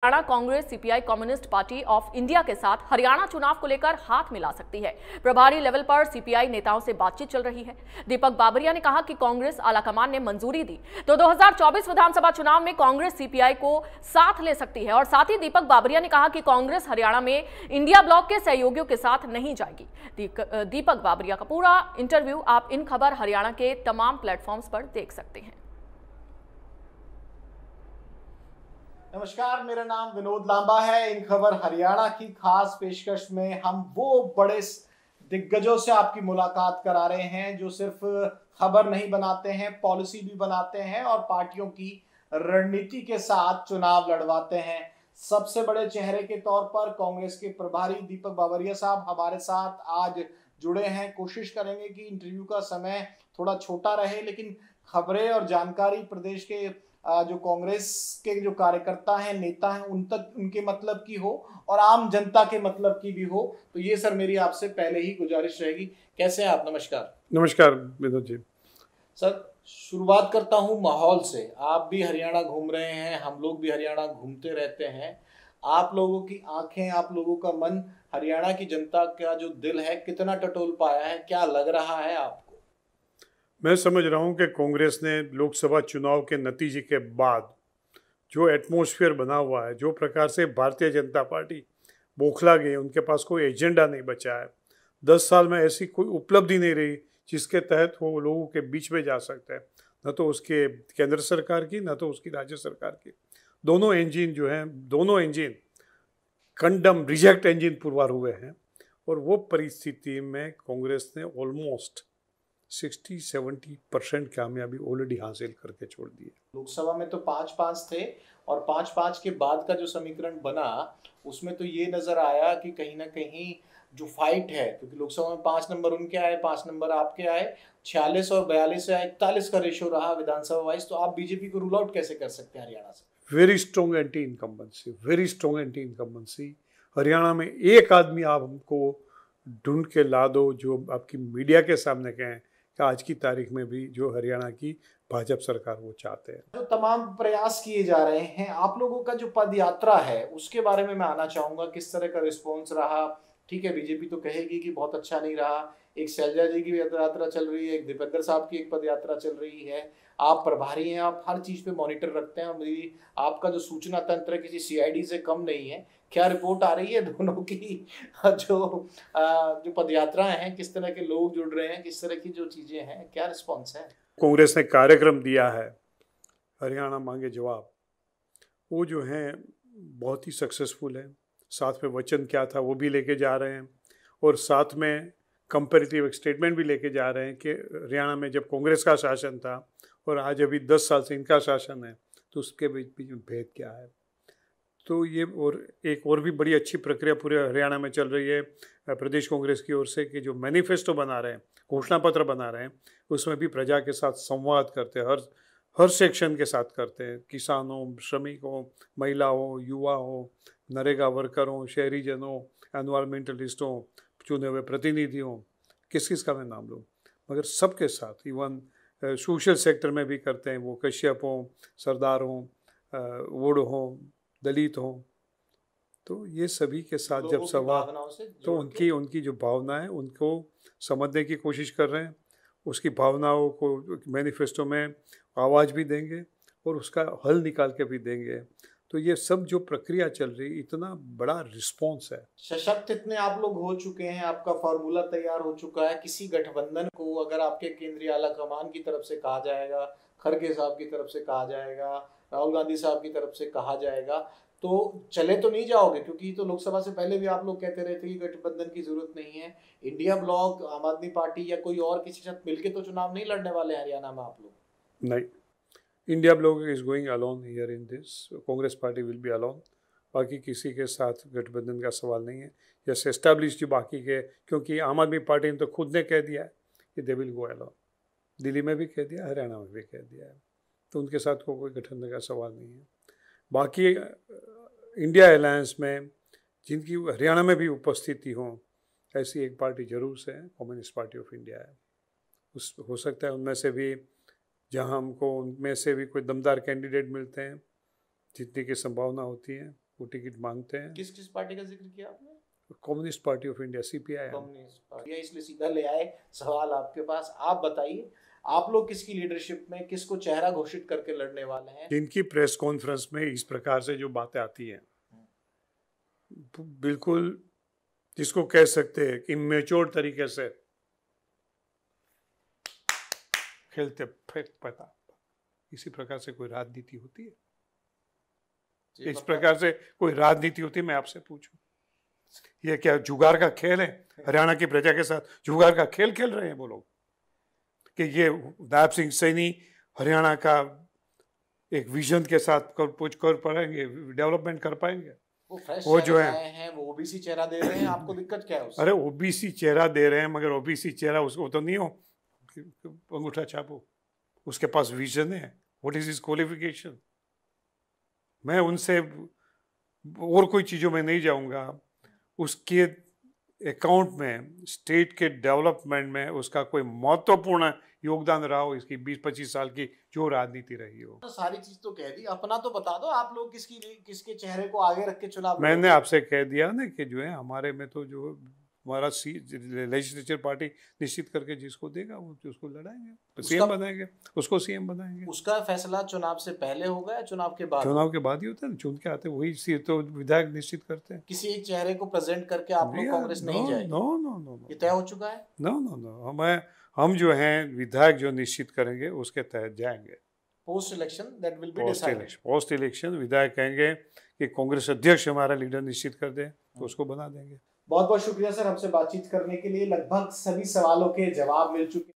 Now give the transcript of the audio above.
Haryana Congress CPI communist party of India के साथ हरियाणा चुनाव को लेकर हाथ मिला सकती है। प्रभारी लेवल पर सीपीआई नेताओं से बातचीत चल रही है। दीपक बाबरिया ने कहा कि कांग्रेस आलाकमान ने मंजूरी दी तो 2024 विधानसभा चुनाव में कांग्रेस सीपीआई को साथ ले सकती है। और साथ ही दीपक बाबरिया ने कहा कि कांग्रेस हरियाणा में इंडिया ब्लॉक के सहयोगियों के साथ नहीं जाएगी। दीपक बाबरिया का पूरा इंटरव्यू आप इन खबर हरियाणा के तमाम प्लेटफॉर्म्स पर देख सकते हैं। नमस्कार, मेरा नाम विनोद लांबा है। इन खबर हरियाणा की खास पेशकश में हम वो बड़े दिग्गजों से आपकी मुलाकात करा रहे हैं जो सिर्फ खबर नहीं बनाते हैं, पॉलिसी भी बनाते हैं और पार्टियों की रणनीति के साथ चुनाव लड़वाते हैं। सबसे बड़े चेहरे के तौर पर कांग्रेस के प्रभारी दीपक बाबरिया साहब हमारे साथ आज जुड़े हैं। कोशिश करेंगे कि इंटरव्यू का समय थोड़ा छोटा रहे, लेकिन खबरें और जानकारी प्रदेश के जो कांग्रेस के जो कार्यकर्ता हैं, नेता हैं, उन तक उनके मतलब की हो और आम जनता के मतलब की भी हो। तो ये सर मेरी आपसे पहले ही गुजारिश रहेगी। कैसे हैं आप? नमस्कार। नमस्कार विनोद जी। सर, शुरुआत करता हूँ माहौल से। आप भी हरियाणा घूम रहे हैं, हम लोग भी हरियाणा घूमते रहते हैं। आप लोगों की आंखें, आप लोगों का मन हरियाणा की जनता का जो दिल है कितना टटोल पाया है? क्या लग रहा है आपको? मैं समझ रहा हूँ कि कांग्रेस ने लोकसभा चुनाव के नतीजे के बाद जो एटमॉस्फेयर बना हुआ है, जो प्रकार से भारतीय जनता पार्टी बौखला गई, उनके पास कोई एजेंडा नहीं बचा है। 10 साल में ऐसी कोई उपलब्धि नहीं रही जिसके तहत वो लोगों के बीच में जा सकता है। न तो उसके केंद्र सरकार की, न तो उसकी राज्य सरकार की। दोनों इंजन जो हैं, दोनों इंजन कंडम रिजेक्ट इंजन पुरवार हुए हैं। और वो परिस्थिति में कांग्रेस ने ऑलमोस्ट 60-70% कामयाबी ऑलरेडी हासिल करके छोड़ दी है। लोकसभा में तो 5-5 थे और 5-5 के बाद का जो समीकरण बना उसमें तो ये नजर आया कि कहीं ना कहीं जो फाइट है, क्योंकि लोकसभा में 5 नंबर उनके आए, 5 नंबर आपके आए, 46 और 42 से 41 का रेशो रहा विधानसभा वाइज। तो आप बीजेपी को रूल आउट कैसे कर सकते हैं हरियाणा से? Very strong anti incumbency, very strong anti incumbency. Haryana में एक आदमी आप हमको ढूंढ के ला दो जो आपकी मीडिया के सामने कहें कि आज की तारीख में भी जो हरियाणा की भाजपा सरकार वो चाहते हैं। जो तमाम प्रयास किए जा रहे हैं, आप लोगों का जो पद यात्रा है उसके बारे में मैं आना चाहूंगा। किस तरह का रिस्पॉन्स रहा? ठीक है, बीजेपी तो कहेगी कि बहुत अच्छा नहीं रहा। एक शैलजा जी की यात्रा चल रही है, एक दीपेंद्र साहब की एक पद यात्रा चल रही है। आप प्रभारी हैं, आप हर चीज पे मॉनिटर रखते हैं। मेरी आपका जो सूचना तंत्र किसी सीआईडी से कम नहीं है। क्या रिपोर्ट आ रही है दोनों की जो पदयात्राएं हैं, किस तरह के लोग जुड़ रहे हैं, किस तरह की जो चीजें हैं, क्या रिस्पॉन्स है? कांग्रेस ने कार्यक्रम दिया है हरियाणा मांगे जवाब, वो जो है बहुत ही सक्सेसफुल है। साथ में वचन क्या था वो भी लेके जा रहे हैं और साथ में कंपैरेटिव स्टेटमेंट भी लेके जा रहे हैं कि हरियाणा में जब कांग्रेस का शासन था और आज अभी 10 साल से इनका शासन है तो उसके बीच में भेद क्या है। तो ये और एक और भी बड़ी अच्छी प्रक्रिया पूरे हरियाणा में चल रही है प्रदेश कांग्रेस की ओर से कि जो मैनिफेस्टो बना रहे हैं, घोषणा पत्र बना रहे हैं, उसमें भी प्रजा के साथ संवाद करते हैं, हर सेक्शन के साथ करते हैं। किसानों, श्रमिकों, महिलाओं, युवा हो, नरेगा वर्करों, शहरीजनों, एनवायरमेंटलिस्टों, चुने हुए प्रतिनिधियों, किस किस का मैं नाम लूँ, मगर सबके साथ। इवन सोशल सेक्टर में भी करते हैं, वो कश्यप हों, सरदार हों, वुड हों, दलित हों। तो ये सभी के साथ जब संवाद, तो उनकी जो भावना है उनको समझने की कोशिश कर रहे हैं। उसकी भावनाओं को मैनिफेस्टो में आवाज़ भी देंगे और उसका हल निकाल के भी देंगे। तो ये सब जो प्रक्रिया चल रही, इतना बड़ा रिस्पॉन्स है। सशक्त इतने आप लोग हो चुके हैं, आपका फॉर्मूला तैयार हो चुका है। किसी गठबंधन को अगर आपके केंद्रीय आला कमान की तरफ से कहा जाएगा, खड़गे साहब की तरफ से कहा जाएगा, राहुल गांधी साहब की तरफ से कहा जाएगा, तो चले तो नहीं जाओगे? क्योंकि तो लोकसभा से पहले भी आप लोग कहते रहे थे कि गठबंधन की जरूरत नहीं है। इंडिया ब्लॉक, आम आदमी पार्टी या कोई और किसी साथ मिलकर तो चुनाव नहीं लड़ने वाले हरियाणा में आप लोग? नहीं, India block is going alone here in this. Congress party will be alone. बाकी किसी के साथ गठबंधन का सवाल नहीं है। जैसे एस्टैब्लिश जो बाकी के, क्योंकि आम आदमी पार्टी ने तो खुद ने कह दिया है कि they will go alone. Delhi में भी कह दिया, हरियाणा में भी कह दिया है, तो उनके साथ कोई गठबंधन का सवाल नहीं है। बाकी इंडिया अलायंस में जिनकी हरियाणा में भी उपस्थिति हो, ऐसी एक पार्टी जरूर से है, कम्युनिस्ट पार्टी ऑफ इंडिया है। उस हो सकता है उनमें से भी, जहां हमको उनमें से भी कोई दमदार कैंडिडेट मिलते हैं, जीतने की संभावना होती है, वो टिकट मांगते हैं। किस किस पार्टी का जिक्र किया आपने? Communist party of India, CPI। Communist party, इसलिए सीधा ले आए सवाल आपके पास। आप बताइए, आप लोग किसकी लीडरशिप में किसको चेहरा घोषित करके लड़ने वाले हैं? जिनकी प्रेस कॉन्फ्रेंस में इस प्रकार से जो बातें आती हैं, बिल्कुल जिसको कह सकते हैं कि इमेच्योर तरीके से खेलते पता, इसी प्रकार से कोई राजनीति होती है? इस प्रकार से कोई राजनीति होती है? मैं आपसे पूछूं, ये क्या जुगार का खेल है? हरियाणा की प्रजा के साथ जुगार का खेल खेल रहे हैं वो लोग कि ये नायब सिंह सैनी हरियाणा का एक विजन के साथ कुछ कर पाएंगे, डेवलपमेंट कर पाएंगे? वो जो है वो ओबीसी चेहरा दे रहे हैं, आपको दिक्कत क्या है उससे? अरे ओबीसी चेहरा दे रहे हैं, मगर ओबीसी चेहरा उसको तो नहीं हो अंगूठा छापो, उसके पास विजन है। What is his qualification? मैं उनसे और कोई चीज़ों में नहीं जाऊंगा। उसके अकाउंट में स्टेट के डेवलपमेंट में उसका कोई महत्वपूर्ण योगदान रहा हो, इसकी 20-25 साल की जो राजनीति रही हो। तो सारी चीज तो कह दी, अपना तो बता दो, आप लोग किसके चेहरे को आगे रख के चुनाव? मैंने आपसे कह दिया ना कि जो है हमारे में तो जो हमारा लेजिस्लेचर पार्टी निश्चित करके जिसको देगा वो उसको लड़ाएंगे, सीएम बनाएंगे, उसको सीएम बनाएंगे। उसका फैसला चुनाव से पहले होगा या चुनाव के बाद? चुनाव के बाद ही होता है, चुन के आते वही तो विधायक निश्चित करते हैं। किसी एक चेहरे को प्रेजेंट करके आप लोग कांग्रेस नहीं जाएगी? नो, ये तय हो चुका है? नो, हम जो हैं विधायक जो निश्चित करेंगे उसके तहत जाएंगे। Post election that will be decided. Post election विधायक कहेंगे कि कांग्रेस अध्यक्ष हमारा लीडर निश्चित कर दे तो उसको बना देंगे। बहुत बहुत शुक्रिया सर, हमसे बातचीत करने के लिए। लगभग सभी सवालों के जवाब मिल चुके।